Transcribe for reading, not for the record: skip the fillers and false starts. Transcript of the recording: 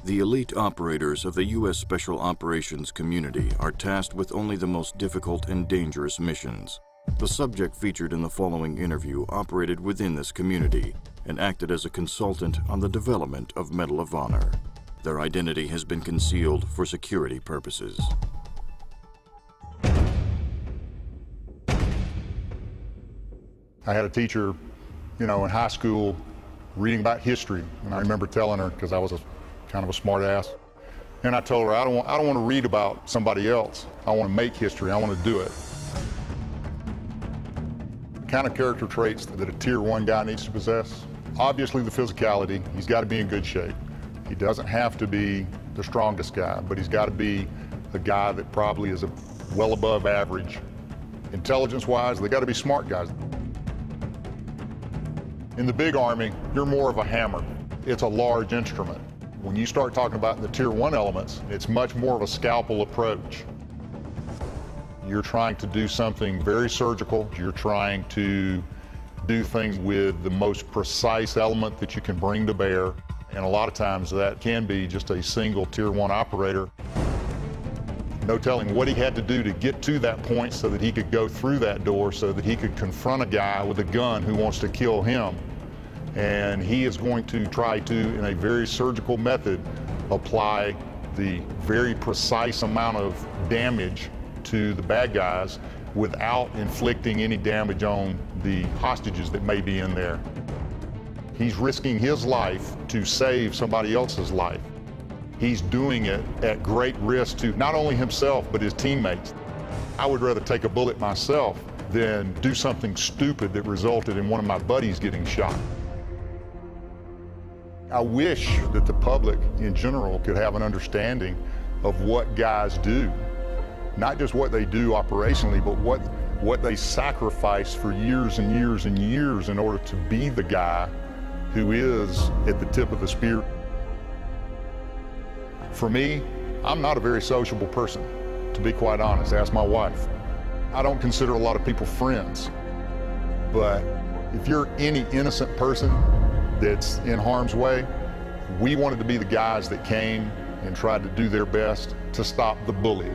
The elite operators of the U.S. Special Operations community are tasked with only the most difficult and dangerous missions. The subject featured in the following interview operated within this community and acted as a consultant on the development of Medal of Honor. Their identity has been concealed for security purposes. I had a teacher, in high school reading about history, and I remember telling her, because I was kind of a smart ass, and I told her, I don't want to read about somebody else. I want to make history. I want to do it. The kind of character traits that a Tier 1 guy needs to possess: obviously the physicality. He's got to be in good shape. He doesn't have to be the strongest guy, but he's got to be a guy that probably is well above average. Intelligence-wise, they got to be smart guys. In the big Army, you're more of a hammer. It's a large instrument. When you start talking about the Tier 1 elements, it's much more of a scalpel approach. You're trying to do something very surgical. You're trying to do things with the most precise element that you can bring to bear. And a lot of times that can be just a single Tier 1 operator. No telling what he had to do to get to that point so that he could go through that door, so that he could confront a guy with a gun who wants to kill him. And he is going to try to, in a very surgical method, apply the very precise amount of damage to the bad guys without inflicting any damage on the hostages that may be in there. He's risking his life to save somebody else's life. He's doing it at great risk to not only himself, but his teammates. I would rather take a bullet myself than do something stupid that resulted in one of my buddies getting shot. I wish that the public in general could have an understanding of what guys do. Not just what they do operationally, but what they sacrifice for years and years and years in order to be the guy who is at the tip of the spear. For me, I'm not a very sociable person, to be quite honest. Ask my wife. I don't consider a lot of people friends, but if you're any innocent person that's in harm's way, we wanted to be the guys that came and tried to do their best to stop the bully.